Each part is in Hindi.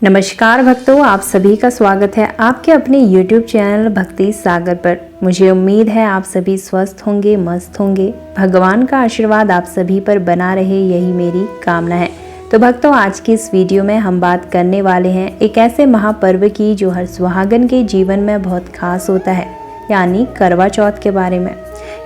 नमस्कार भक्तों, आप सभी का स्वागत है आपके अपने YouTube चैनल भक्ति सागर पर। मुझे उम्मीद है आप सभी स्वस्थ होंगे, मस्त होंगे। भगवान का आशीर्वाद आप सभी पर बना रहे, यही मेरी कामना है। तो भक्तों, आज की इस वीडियो में हम बात करने वाले हैं एक ऐसे महापर्व की जो हर सुहागन के जीवन में बहुत खास होता है, यानी करवा चौथ के बारे में।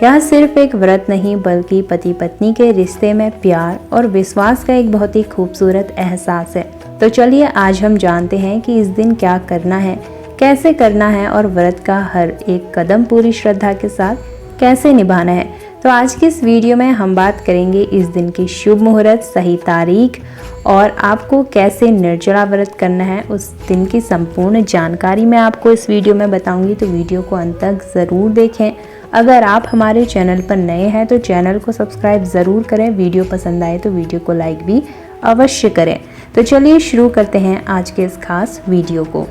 यह सिर्फ एक व्रत नहीं बल्कि पति पत्नी के रिश्ते में प्यार और विश्वास का एक बहुत ही खूबसूरत एहसास है। तो चलिए आज हम जानते हैं कि इस दिन क्या करना है, कैसे करना है और व्रत का हर एक कदम पूरी श्रद्धा के साथ कैसे निभाना है। तो आज की इस वीडियो में हम बात करेंगे इस दिन की शुभ मुहूर्त, सही तारीख और आपको कैसे निर्जला व्रत करना है, उस दिन की संपूर्ण जानकारी मैं आपको इस वीडियो में बताऊंगी। तो वीडियो को अंत तक ज़रूर देखें। अगर आप हमारे चैनल पर नए हैं तो चैनल को सब्सक्राइब ज़रूर करें। वीडियो पसंद आए तो वीडियो को लाइक भी अवश्य करें। तो चलिए शुरू करते हैं आज के इस खास वीडियो को।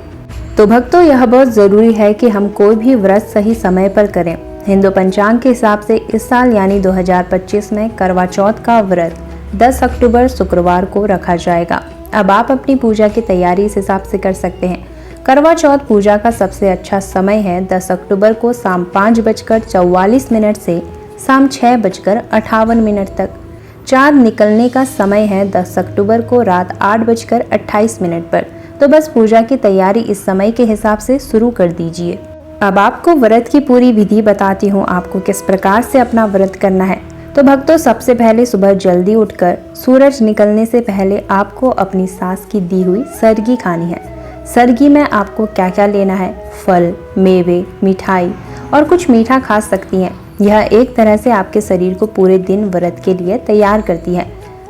तो भक्तों, यह बहुत ज़रूरी है कि हम कोई भी व्रत सही समय पर करें। हिंदू पंचांग के हिसाब से इस साल यानी 2025 में करवा चौथ का व्रत 10 अक्टूबर शुक्रवार को रखा जाएगा। अब आप अपनी पूजा की तैयारी इस हिसाब से कर सकते हैं। करवा चौथ पूजा का सबसे अच्छा समय है 10 अक्टूबर को शाम 5:44 से शाम 6:58 तक। चाँद निकलने का समय है 10 अक्टूबर को रात 8:28 पर। तो बस पूजा की तैयारी इस समय के हिसाब से शुरू कर दीजिए। अब आपको व्रत की पूरी विधि बताती हूँ, आपको किस प्रकार से अपना व्रत करना है। तो भक्तों, सबसे पहले सुबह जल्दी उठकर सूरज निकलने से पहले आपको अपनी सास की दी हुई सरगी खानी है। सरगी में आपको क्या क्या लेना है? फल, मेवे, मिठाई और कुछ मीठा खा सकती हैं। यह एक तरह से आपके शरीर को पूरे दिन व्रत के लिए तैयार करती है।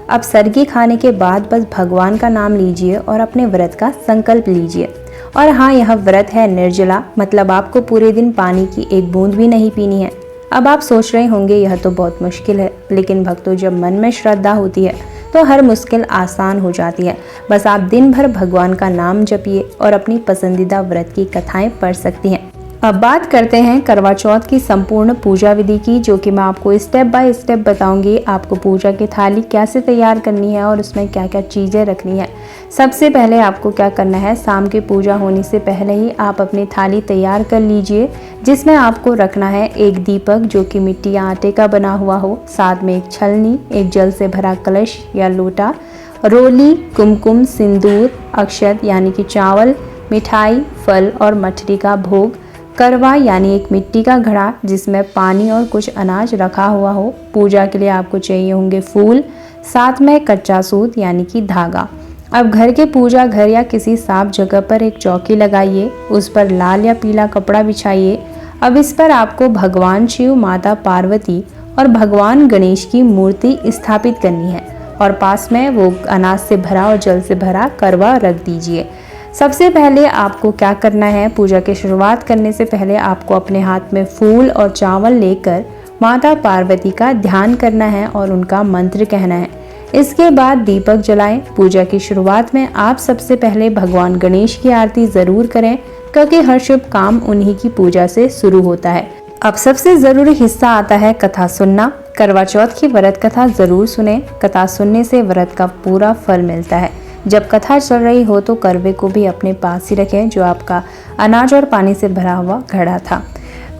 अब सरगी खाने के बाद बस भगवान का नाम लीजिए और अपने व्रत का संकल्प लीजिए। और हाँ, यह व्रत है निर्जला, मतलब आपको पूरे दिन पानी की एक बूंद भी नहीं पीनी है। अब आप सोच रहे होंगे यह तो बहुत मुश्किल है, लेकिन भक्तों, जब मन में श्रद्धा होती है तो हर मुश्किल आसान हो जाती है। बस आप दिन भर भगवान का नाम जपिए और अपनी पसंदीदा व्रत की कथाएं पढ़ सकती हैं। अब बात करते हैं करवा चौथ की संपूर्ण पूजा विधि की, जो कि मैं आपको स्टेप बाय स्टेप बताऊंगी। आपको पूजा की थाली कैसे तैयार करनी है और उसमें क्या क्या चीज़ें रखनी है। सबसे पहले आपको क्या करना है, शाम की पूजा होने से पहले ही आप अपनी थाली तैयार कर लीजिए, जिसमें आपको रखना है एक दीपक जो कि मिट्टी या आटे का बना हुआ हो, साथ में एक छलनी, एक जल से भरा कलश या लोटा, रोली, कुमकुम, सिंदूर, अक्षत यानी कि चावल, मिठाई, फल और मठरी का भोग, करवा यानी एक मिट्टी का घड़ा जिसमें पानी और कुछ अनाज रखा हुआ हो। पूजा के लिए आपको चाहिए होंगे फूल, साथ में कच्चा सूत यानी कि धागा। अब घर के पूजा घर या किसी साफ जगह पर एक चौकी लगाइए, उस पर लाल या पीला कपड़ा बिछाइए। अब इस पर आपको भगवान शिव, माता पार्वती और भगवान गणेश की मूर्ति स्थापित करनी है और पास में वो अनाज से भरा और जल से भरा करवा रख दीजिए। सबसे पहले आपको क्या करना है, पूजा की शुरुआत करने से पहले आपको अपने हाथ में फूल और चावल लेकर माता पार्वती का ध्यान करना है और उनका मंत्र कहना है। इसके बाद दीपक जलाएं। पूजा की शुरुआत में आप सबसे पहले भगवान गणेश की आरती जरूर करें, क्योंकि हर शुभ काम उन्हीं की पूजा से शुरू होता है। अब सबसे जरूरी हिस्सा आता है कथा सुनना। करवा चौथ की व्रत कथा जरूर सुने। कथा सुनने से व्रत का पूरा फल मिलता है। जब कथा चल रही हो तो करवे को भी अपने पास ही रखें, जो आपका अनाज और पानी से भरा हुआ घड़ा था।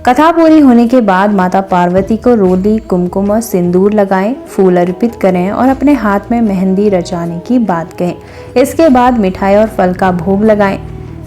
कथा पूरी होने के बाद माता पार्वती को रोली, कुमकुम और सिंदूर लगाएं, फूल अर्पित करें और अपने हाथ में मेहंदी रचाने की बात कहें। इसके बाद मिठाई और फल का भोग लगाएं।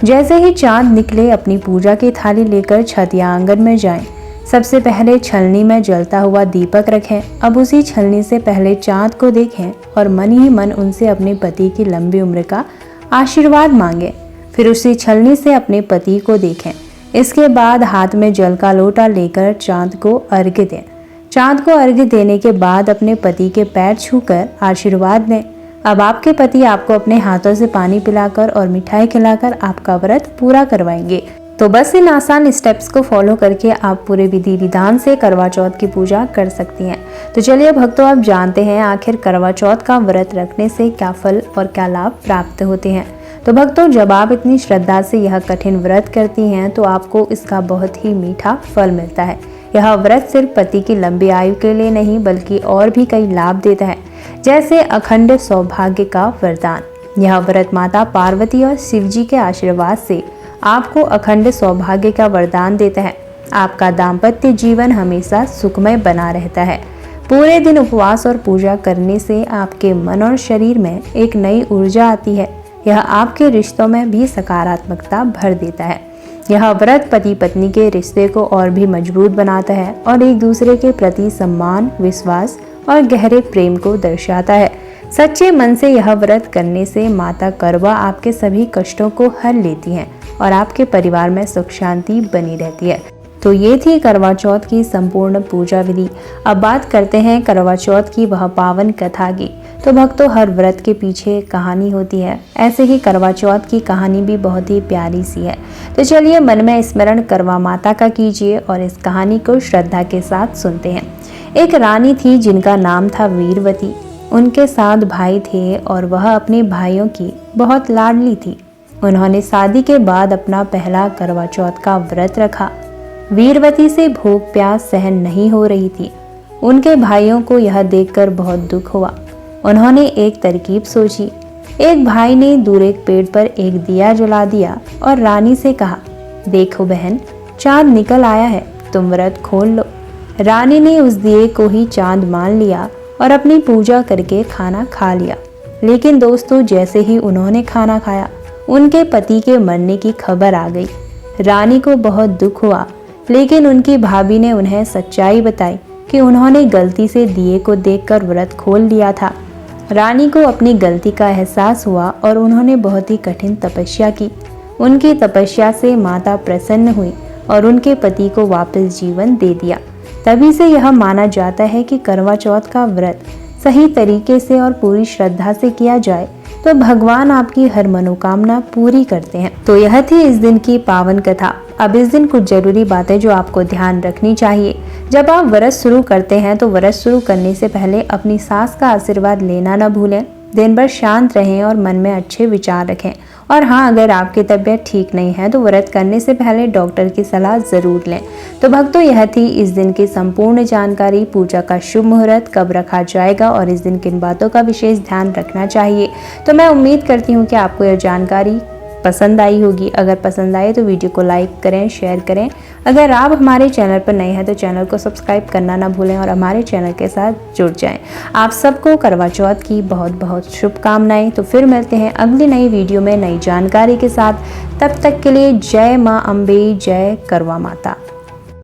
जैसे ही चाँद निकले अपनी पूजा की थाली लेकर छत या आंगन में जाएं। सबसे पहले छलनी में जलता हुआ दीपक रखें। अब उसी छलनी से पहले चाँद को देखें और मन ही मन उनसे अपने पति की लंबी उम्र का आशीर्वाद मांगें। फिर उसी छलनी से अपने पति को देखें। इसके बाद हाथ में जल का लोटा लेकर चाँद को अर्घ्य दें। चाँद को अर्घ्य देने के बाद अपने पति के पैर छूकर आशीर्वाद दें। अब आपके पति आपको अपने हाथों से पानी पिलाकर और मिठाई खिलाकर आपका व्रत पूरा करवाएंगे। तो बस इन आसान स्टेप्स को फॉलो करके आप पूरे विधि विधान से करवा चौथ की पूजा कर सकती हैं। तो चलिए भक्तों, आप जानते हैं आखिर करवा चौथ का व्रत रखने से क्या फल और क्या लाभ प्राप्त होते हैं। तो भक्तों, जब आप इतनी श्रद्धा से यह कठिन व्रत करती हैं तो आपको इसका बहुत ही मीठा फल मिलता है। यह व्रत सिर्फ पति की लंबी आयु के लिए नहीं बल्कि और भी कई लाभ देता है, जैसे अखंड सौभाग्य का वरदान, यह व्रत माता पार्वती और शिव जी के आशीर्वाद से आपको अखंड सौभाग्य का वरदान देता है। आपका दाम्पत्य जीवन हमेशा सुखमय बना रहता है। पूरे दिन उपवास और पूजा करने से आपके मन और शरीर में एक नई ऊर्जा आती है। यह आपके रिश्तों में भी सकारात्मकता भर देता है। यह व्रत पति पत्नी के रिश्ते को और भी मजबूत बनाता है और एक दूसरे के प्रति सम्मान, विश्वास और गहरे प्रेम को दर्शाता है। सच्चे मन से यह व्रत करने से माता करवा आपके सभी कष्टों को हल लेती हैं और आपके परिवार में सुख शांति बनी रहती है। तो ये थी करवा चौथ की संपूर्ण पूजा विधि। अब बात करते हैं करवा चौथ की वह पावन कथा की। तो भक्तों, हर व्रत के पीछे कहानी होती है। ऐसे ही करवा चौथ की कहानी भी बहुत ही प्यारी सी है। तो चलिए मन में स्मरण करवा माता का कीजिए और इस कहानी को श्रद्धा के साथ सुनते हैं। एक रानी थी जिनका नाम था वीरवती। उनके 7 भाई थे और वह अपने भाइयों की बहुत लाडली थी। उन्होंने शादी के बाद अपना पहला करवा चौथ का व्रत रखा। वीरवती से भूख प्यास सहन नहीं हो रही थी। उनके भाइयों को यह देखकर बहुत दुख हुआ। उन्होंने एक तरकीब सोची। एक भाई ने दूर एक पेड़ पर एक दिया जला दिया और रानी से कहा, देखो बहन, चांद निकल आया है, तुम व्रत खोल लो। रानी ने उस दिए को ही चांद मान लिया और अपनी पूजा करके खाना खा लिया। लेकिन दोस्तों, जैसे ही उन्होंने खाना खाया, उनके पति के मरने की खबर आ गई। रानी को बहुत दुख हुआ, लेकिन उनकी भाभी ने उन्हें सच्चाई बताई कि उन्होंने गलती से दिए को देखकर व्रत खोल लिया था। रानी को अपनी गलती का एहसास हुआ और उन्होंने बहुत ही कठिन तपस्या की। उनकी तपस्या से माता प्रसन्न हुई और उनके पति को वापस जीवन दे दिया। तभी से यह माना जाता है कि करवा चौथ का व्रत सही तरीके से और पूरी श्रद्धा से किया जाए तो भगवान आपकी हर मनोकामना पूरी करते हैं। तो यह थी इस दिन की पावन कथा। अब इस दिन कुछ जरूरी बातें जो आपको ध्यान रखनी चाहिए। जब आप व्रत शुरू करते हैं तो व्रत शुरू करने से पहले अपनी सास का आशीर्वाद लेना न भूलें। दिन भर शांत रहें और मन में अच्छे विचार रखें। और हाँ, अगर आपकी तबीयत ठीक नहीं है तो व्रत करने से पहले डॉक्टर की सलाह ज़रूर लें। तो भक्तों, यह थी इस दिन की संपूर्ण जानकारी। पूजा का शुभ मुहूर्त कब रखा जाएगा और इस दिन किन बातों का विशेष ध्यान रखना चाहिए। तो मैं उम्मीद करती हूँ कि आपको यह जानकारी पसंद आई होगी। अगर पसंद आए तो वीडियो को लाइक करें, शेयर करें। अगर आप हमारे चैनल पर नए हैं तो चैनल को सब्सक्राइब करना ना भूलें और हमारे चैनल के साथ जुड़ जाएं। आप सबको करवा चौथ की बहुत बहुत शुभकामनाएं। तो फिर मिलते हैं अगली नई वीडियो में नई जानकारी के साथ। तब तक के लिए जय मां अम्बे, जय करवा माता।